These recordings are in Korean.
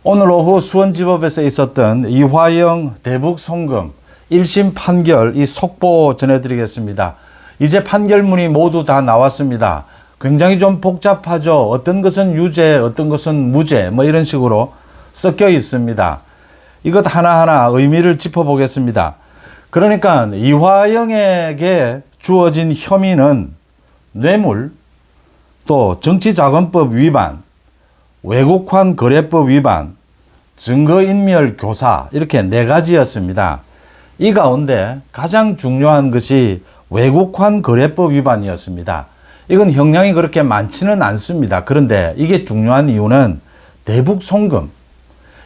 오늘 오후 수원지법에서 있었던 이화영 대북 송금 1심 판결 이 속보 전해드리겠습니다. 이제 판결문이 모두 다 나왔습니다. 굉장히 좀 복잡하죠. 어떤 것은 유죄, 어떤 것은 무죄, 뭐 이런 식으로 섞여 있습니다. 이것 하나하나 의미를 짚어보겠습니다. 그러니까 이화영에게 주어진 혐의는 뇌물, 또 정치자금법 위반, 외국환 거래법 위반, 증거인멸 교사 이렇게 4가지였습니다. 이 가운데 가장 중요한 것이 외국환 거래법 위반이었습니다. 이건 형량이 그렇게 많지는 않습니다. 그런데 이게 중요한 이유는 대북 송금,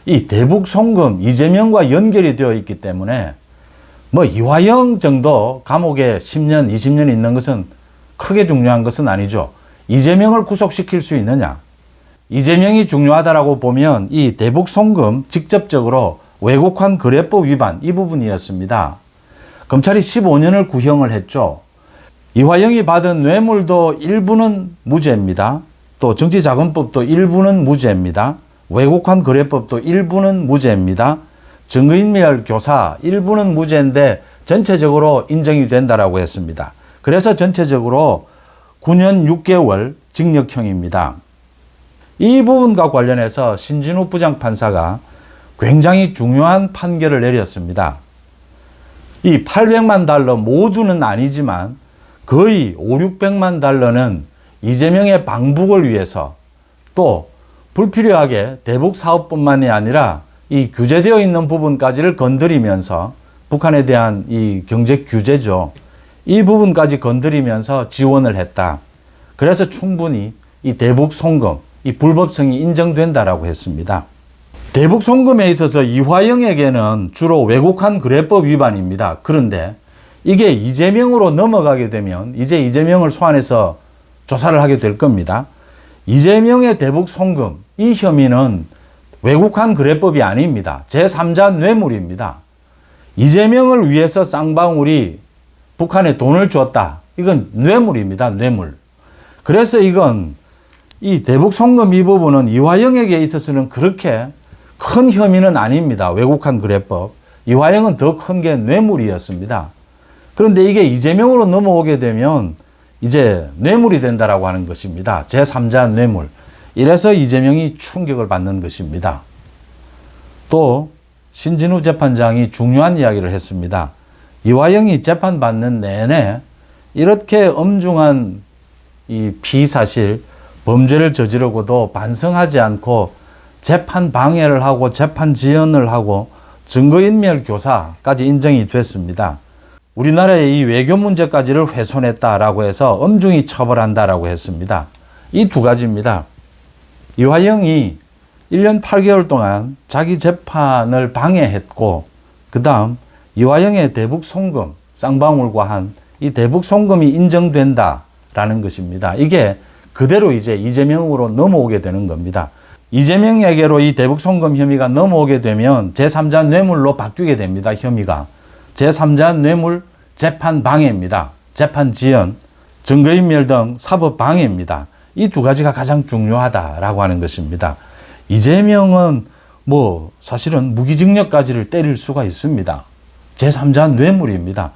이 대북 송금 이재명과 연결이 되어 있기 때문에 뭐 이화영 정도 감옥에 10년, 20년 있는 것은 크게 중요한 것은 아니죠. 이재명을 구속시킬 수 있느냐? 이재명이 중요하다라고 보면 이 대북 송금 직접적으로 외국환 거래법 위반 이 부분이었습니다. 검찰이 15년을 구형을 했죠. 이화영이 받은 뇌물도 일부는 무죄입니다. 또 정치자금법도 일부는 무죄입니다. 외국환 거래법도 일부는 무죄입니다. 증거인멸 교사 일부는 무죄인데 전체적으로 인정이 된다라고 했습니다. 그래서 전체적으로 9년 6개월 징역형입니다. 이 부분과 관련해서 신진우 부장판사가 굉장히 중요한 판결을 내렸습니다. 이 800만 달러 모두는 아니지만 거의 5, 600만 달러는 이재명의 방북을 위해서 또 불필요하게 대북 사업뿐만이 아니라 이 규제되어 있는 부분까지를 건드리면서 북한에 대한 이 경제 규제죠. 이 부분까지 건드리면서 지원을 했다. 그래서 충분히 이 대북 송금, 이 불법성이 인정된다라고 했습니다. 대북 송금에 있어서 이화영에게는 주로 외국환 거래법 위반입니다. 그런데 이게 이재명으로 넘어가게 되면 이제 이재명을 소환해서 조사를 하게 될 겁니다. 이재명의 대북 송금, 이 혐의는 외국환 거래법이 아닙니다. 제3자 뇌물입니다. 이재명을 위해서 쌍방울이 북한에 돈을 줬다. 이건 뇌물입니다. 뇌물. 그래서 이건 이 대북 송금 이 부분은 이화영에게 있어서는 그렇게 큰 혐의는 아닙니다. 외국환 거래법. 이화영은 더 큰 게 뇌물이었습니다. 그런데 이게 이재명으로 넘어오게 되면 이제 뇌물이 된다라고 하는 것입니다. 제3자 뇌물. 이래서 이재명이 충격을 받는 것입니다. 또 신진우 재판장이 중요한 이야기를 했습니다. 이화영이 재판받는 내내 이렇게 엄중한 이 피사실, 범죄를 저지르고도 반성하지 않고 재판 방해를 하고 재판 지연을 하고 증거인멸 교사까지 인정이 됐습니다. 우리나라의 이 외교 문제까지를 훼손했다라고 해서 엄중히 처벌한다라고 했습니다. 이 2가지입니다. 이화영이 1년 8개월 동안 자기 재판을 방해했고 그 다음 이화영의 대북 송금, 쌍방울과 한 이 대북 송금이 인정된다라는 것입니다. 이게 그대로 이제 이재명으로 넘어오게 되는 겁니다. 이재명에게로 이 대북 송금 혐의가 넘어오게 되면 제3자 뇌물로 바뀌게 됩니다. 혐의가. 제3자 뇌물 재판 방해입니다. 재판 지연, 증거인멸 등 사법 방해입니다. 이 2가지가 가장 중요하다라고 하는 것입니다. 이재명은 뭐 사실은 무기징역까지를 때릴 수가 있습니다. 제3자 뇌물입니다.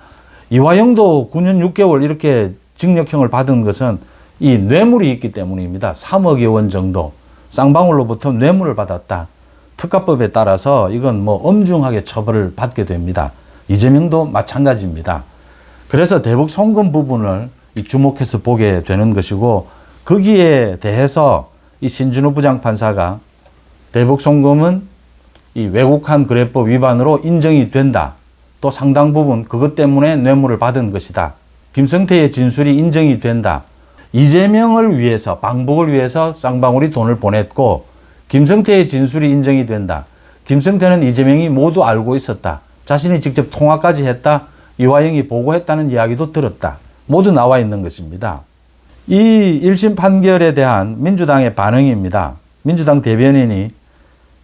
이화영도 9년 6개월 이렇게 징역형을 받은 것은 이 뇌물이 있기 때문입니다. 3억여 원 정도 쌍방울로부터 뇌물을 받았다. 특가법에 따라서 이건 뭐 엄중하게 처벌을 받게 됩니다. 이재명도 마찬가지입니다. 그래서 대북 송금 부분을 주목해서 보게 되는 것이고 거기에 대해서 이 신진우 부장판사가 대북 송금은 이 외국환 거래법 위반으로 인정이 된다. 또 상당 부분 그것 때문에 뇌물을 받은 것이다. 김성태의 진술이 인정이 된다. 이재명을 위해서 방북을 위해서 쌍방울이 돈을 보냈고 김성태의 진술이 인정이 된다. 김성태는 이재명이 모두 알고 있었다. 자신이 직접 통화까지 했다. 이화영이 보고했다는 이야기도 들었다. 모두 나와 있는 것입니다. 이 1심 판결에 대한 민주당의 반응입니다. 민주당 대변인이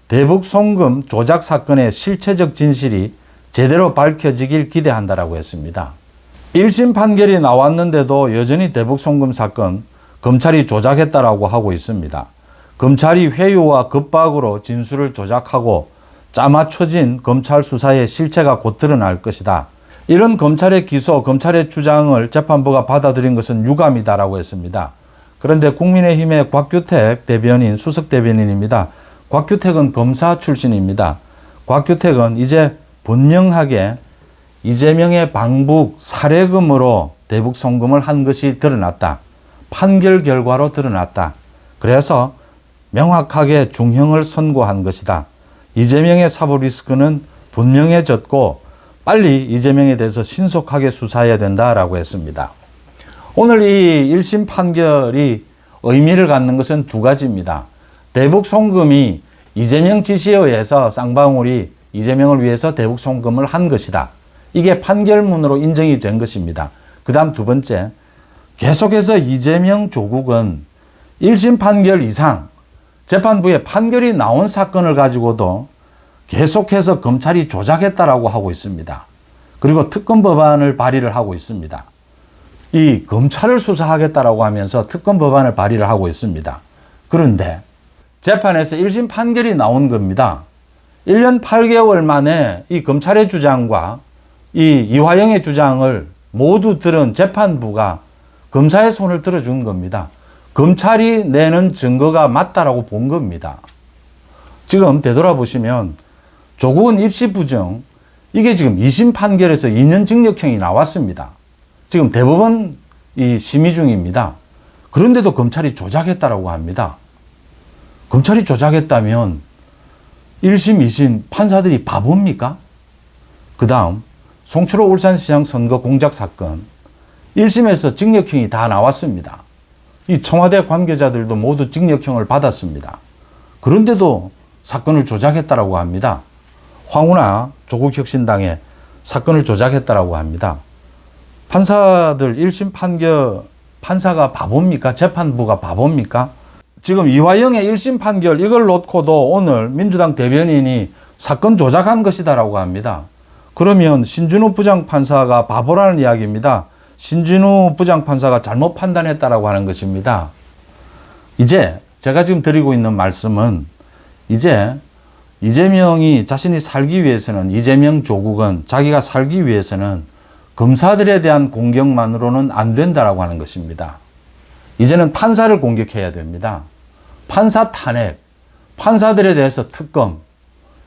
대북 송금 조작 사건의 실체적 진실이 제대로 밝혀지길 기대한다라고 했습니다. 1심 판결이 나왔는데도 여전히 대북 송금 사건 검찰이 조작했다라고 하고 있습니다. 검찰이 회유와 겁박으로 진술을 조작하고 짜맞춰진 검찰 수사의 실체가 곧 드러날 것이다. 이런 검찰의 기소, 검찰의 주장을 재판부가 받아들인 것은 유감이다라고 했습니다. 그런데 국민의힘의 곽규택 대변인, 수석 대변인입니다. 곽규택은 검사 출신입니다. 곽규택은 이제 분명하게 이재명의 방북 살해금으로 대북 송금을 한 것이 드러났다. 판결 결과로 드러났다. 그래서 명확하게 중형을 선고한 것이다. 이재명의 사법 리스크는 분명해졌고 빨리 이재명에 대해서 신속하게 수사해야 된다라고 했습니다. 오늘 이 1심 판결이 의미를 갖는 것은 두 가지입니다. 대북 송금이 이재명 지시에 의해서 쌍방울이 이재명을 위해서 대북 송금을 한 것이다. 이게 판결문으로 인정이 된 것입니다. 그 다음 두 번째, 계속해서 이재명 조국은 1심 판결 이상 재판부에 판결이 나온 사건을 가지고도 계속해서 검찰이 조작했다라고 하고 있습니다. 그리고 특검 법안을 발의를 하고 있습니다. 이 검찰을 수사하겠다라고 하면서 특검 법안을 발의를 하고 있습니다. 그런데 재판에서 1심 판결이 나온 겁니다. 1년 8개월 만에 이 검찰의 주장과 이 이화영의 주장을 모두 들은 재판부가 검사의 손을 들어준 겁니다. 검찰이 내는 증거가 맞다라고 본 겁니다. 지금 되돌아보시면 조국은 입시 부정, 이게 지금 2심 판결에서 2년 징역형이 나왔습니다. 지금 대법원 이 심의 중입니다. 그런데도 검찰이 조작했다라고 합니다. 검찰이 조작했다면 1심, 2심 판사들이 바보입니까? 그 다음 송철호 울산시장 선거 공작 사건 1심에서 징역형이 다 나왔습니다. 이 청와대 관계자들도 모두 징역형을 받았습니다. 그런데도 사건을 조작했다라고 합니다. 황운하 조국혁신당에 사건을 조작했다라고 합니다. 판사들 1심 판결, 판사가 바보입니까? 재판부가 바보입니까? 지금 이화영의 1심 판결 이걸 놓고도 오늘 민주당 대변인이 사건 조작한 것이다라고 합니다. 그러면 신준우 부장판사가 바보라는 이야기입니다. 신준우 부장판사가 잘못 판단했다라고 하는 것입니다. 이제 제가 지금 드리고 있는 말씀은 이제 이재명이 자신이 살기 위해서는 이재명 조국은 자기가 살기 위해서는 검사들에 대한 공격만으로는 안 된다라고 하는 것입니다. 이제는 판사를 공격해야 됩니다. 판사 탄핵, 판사들에 대해서 특검,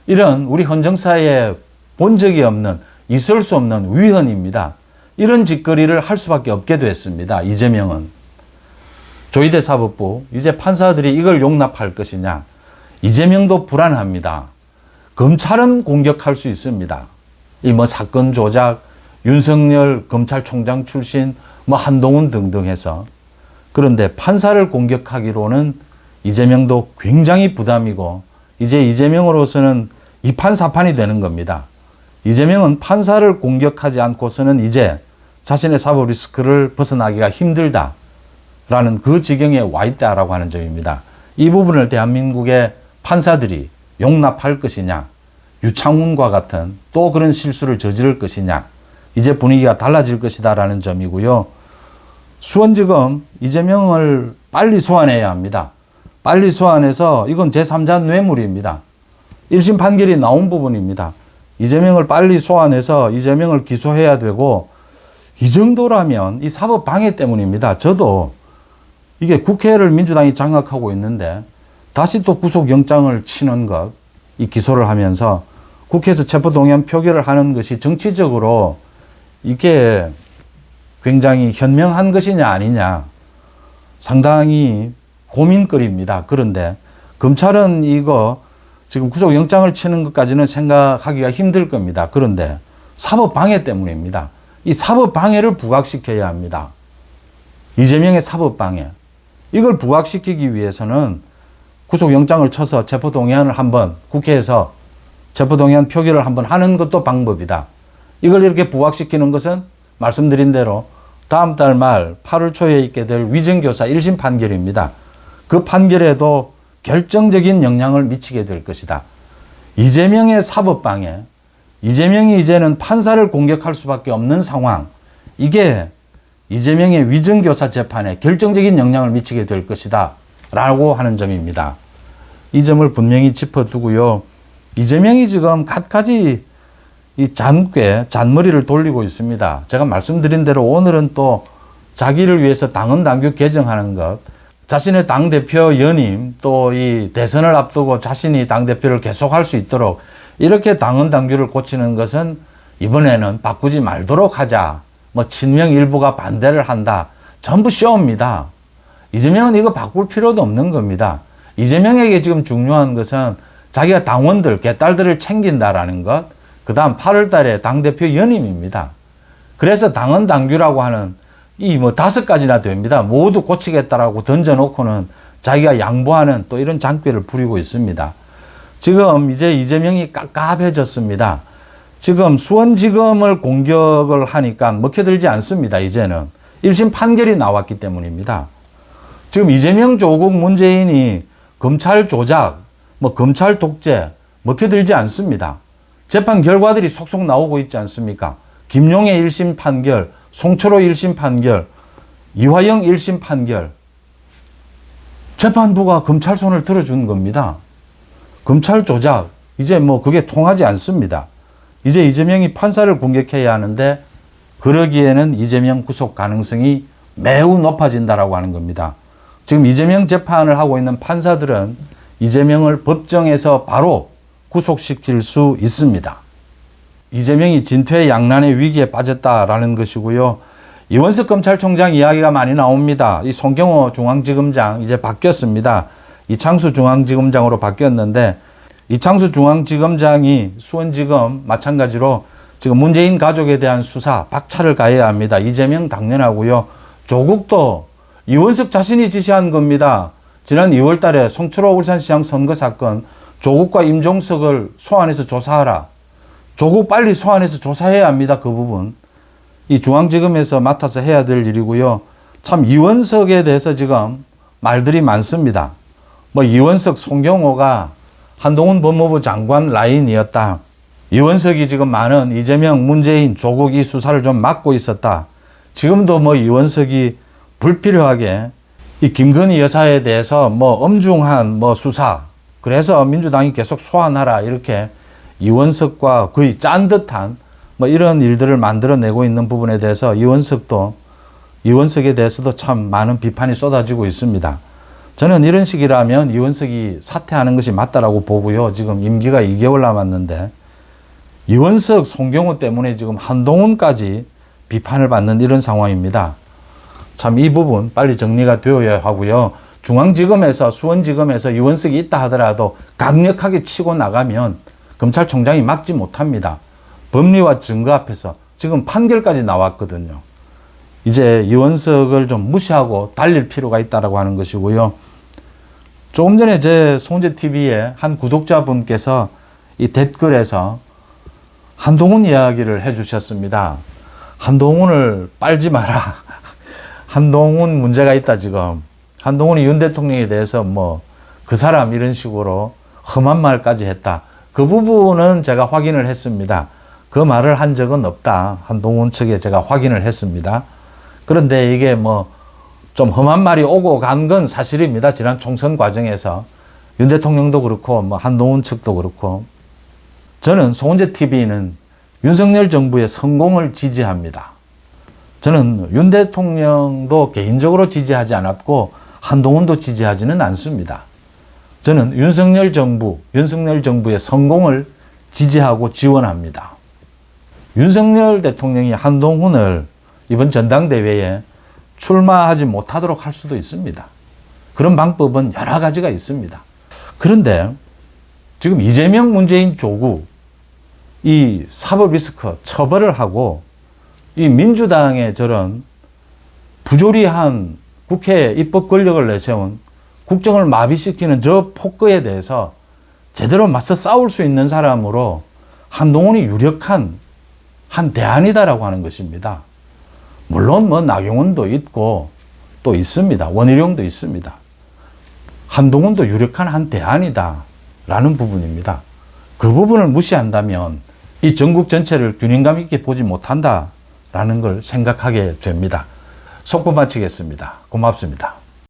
이런 우리 헌정사에 본 적이 없는, 있을 수 없는 위헌입니다. 이런 짓거리를 할 수밖에 없게 됐습니다. 이재명은. 조희대 사법부, 이제 판사들이 이걸 용납할 것이냐. 이재명도 불안합니다. 검찰은 공격할 수 있습니다. 이 사건 조작, 윤석열 검찰총장 출신, 한동훈 등등 해서. 그런데 판사를 공격하기로는 이재명도 굉장히 부담이고, 이제 이재명으로서는 이판사판이 되는 겁니다. 이재명은 판사를 공격하지 않고서는 이제 자신의 사법 리스크를 벗어나기가 힘들다라는 그 지경에 와 있다라고 하는 점입니다. 이 부분을 대한민국의 판사들이 용납할 것이냐, 유창훈과 같은 또 그런 실수를 저지를 것이냐, 이제 분위기가 달라질 것이다라는 점이고요. 수원지검 이재명을 빨리 소환해야 합니다. 빨리 소환해서 이건 제3자 뇌물입니다. 1심 판결이 나온 부분입니다. 이재명을 빨리 소환해서 이재명을 기소해야 되고, 이 정도라면 이 사법 방해 때문입니다. 저도 이게 국회를 민주당이 장악하고 있는데 다시 또 구속영장을 치는 것, 이 기소를 하면서 국회에서 체포동의안 표결을 하는 것이 정치적으로 이게 굉장히 현명한 것이냐 아니냐 상당히 고민거리입니다. 그런데 검찰은 이거 지금 구속영장을 치는 것까지는 생각하기가 힘들 겁니다. 그런데 사법방해 때문입니다. 이 사법방해를 부각시켜야 합니다. 이재명의 사법방해. 이걸 부각시키기 위해서는 구속영장을 쳐서 체포동의안을 한번 국회에서 체포동의안 표결을 한번 하는 것도 방법이다. 이걸 이렇게 부각시키는 것은 말씀드린 대로 다음 달 말 8월 초에 있게 될 위정교사 1심 판결입니다. 그 판결에도 결정적인 영향을 미치게 될 것이다. 이재명의 사법방해, 이재명이 이제는 판사를 공격할 수밖에 없는 상황, 이게 이재명의 위정교사 재판에 결정적인 영향을 미치게 될 것이다 라고 하는 점입니다. 이 점을 분명히 짚어두고요. 이재명이 지금 갖가지 이 잔머리를 돌리고 있습니다. 제가 말씀드린 대로 오늘은 또 자기를 위해서 당헌 당규 개정하는 것, 자신의 당대표 연임, 또 이 대선을 앞두고 자신이 당대표를 계속할 수 있도록 이렇게 당헌 당규를 고치는 것은 이번에는 바꾸지 말도록 하자. 뭐 친명 일부가 반대를 한다. 전부 쇼입니다. 이재명은 이거 바꿀 필요도 없는 겁니다. 이재명에게 지금 중요한 것은 자기가 당원들, 개딸들을 챙긴다라는 것, 그 다음 8월 달에 당대표 연임입니다. 그래서 당헌 당규라고 하는 이 뭐 5가지나 됩니다. 모두 고치겠다라고 던져놓고는 자기가 양보하는 또 이런 장꾀를 부리고 있습니다. 지금 이제 이재명이 깝깝해졌습니다. 지금 수원지검을 공격을 하니까 먹혀들지 않습니다. 이제는 1심 판결이 나왔기 때문입니다. 지금 이재명, 조국, 문재인이 검찰 조작, 뭐 검찰 독재 먹혀들지 않습니다. 재판 결과들이 속속 나오고 있지 않습니까? 김용의 1심 판결, 송철호 1심 판결, 이화영 1심 판결. 재판부가 검찰 손을 들어준 겁니다. 검찰 조작, 이제 뭐 그게 통하지 않습니다. 이제 이재명이 판사를 공격해야 하는데 그러기에는 이재명 구속 가능성이 매우 높아진다라고 하는 겁니다. 지금 이재명 재판을 하고 있는 판사들은 이재명을 법정에서 바로 구속시킬 수 있습니다. 이재명이 진퇴양난의 위기에 빠졌다라는 것이고요. 이원석 검찰총장 이야기가 많이 나옵니다. 이 송경호 중앙지검장 이제 바뀌었습니다. 이창수 중앙지검장으로 바뀌었는데 이창수 중앙지검장이 수원지검 마찬가지로 지금 문재인 가족에 대한 수사 박차를 가해야 합니다. 이재명 당연하고요. 조국도 이원석 자신이 지시한 겁니다. 지난 2월 달에 송철호 울산시장 선거 사건 조국과 임종석을 소환해서 조사하라. 조국 빨리 소환해서 조사해야 합니다. 그 부분. 이 중앙지검에서 맡아서 해야 될 일이고요. 참 이원석에 대해서 지금 말들이 많습니다. 뭐 이원석, 송경호가 한동훈 법무부 장관 라인이었다. 이원석이 지금 많은 이재명, 문재인, 조국 이 수사를 좀 막고 있었다. 지금도 뭐 이원석이 불필요하게 이 김건희 여사에 대해서 뭐 엄중한 뭐 수사, 그래서 민주당이 계속 소환하라 이렇게 이원석과 거의 짠 듯한 뭐 이런 일들을 만들어내고 있는 부분에 대해서 이원석에 대해서도 참 많은 비판이 쏟아지고 있습니다. 저는 이런 식이라면 이원석이 사퇴하는 것이 맞다라고 보고요. 지금 임기가 2개월 남았는데 이원석, 송경호 때문에 지금 한동훈까지 비판을 받는 이런 상황입니다. 참 이 부분 빨리 정리가 되어야 하고요. 중앙지검에서 수원지검에서 이원석이 있다 하더라도 강력하게 치고 나가면 검찰총장이 막지 못합니다. 법리와 증거 앞에서 지금 판결까지 나왔거든요. 이제 이원석을 좀 무시하고 달릴 필요가 있다고 하는 것이고요. 조금 전에 제 송재TV에 한 구독자분께서 이 댓글에서 한동훈 이야기를 해주셨습니다. 한동훈을 빨지 마라. 한동훈 문제가 있다 지금. 한동훈이 윤 대통령에 대해서 뭐 그 사람 이런 식으로 험한 말까지 했다. 그 부분은 제가 확인을 했습니다. 그 말을 한 적은 없다. 한동훈 측에 제가 확인을 했습니다. 그런데 이게 뭐 좀 험한 말이 오고 간 건 사실입니다. 지난 총선 과정에서 윤 대통령도 그렇고 뭐 한동훈 측도 그렇고 저는 송재TV는 윤석열 정부의 성공을 지지합니다. 저는 윤 대통령도 개인적으로 지지하지 않았고 한동훈도 지지하지는 않습니다. 저는 윤석열 정부의 성공을 지지하고 지원합니다. 윤석열 대통령이 한동훈을 이번 전당대회에 출마하지 못하도록 할 수도 있습니다. 그런 방법은 여러 가지가 있습니다. 그런데 지금 이재명, 문재인, 조국 이 사법 리스크 처벌을 하고 이 민주당의 저런 부조리한 국회 입법 권력을 내세운 국정을 마비시키는 저 폭거에 대해서 제대로 맞서 싸울 수 있는 사람으로 한동훈이 유력한 한 대안이다라고 하는 것입니다. 물론 뭐 나경원도 있고 또 있습니다. 원희룡도 있습니다. 한동훈도 유력한 한 대안이다라는 부분입니다. 그 부분을 무시한다면 이 전국 전체를 균형감 있게 보지 못한다라는 걸 생각하게 됩니다. 속보 마치겠습니다. 고맙습니다.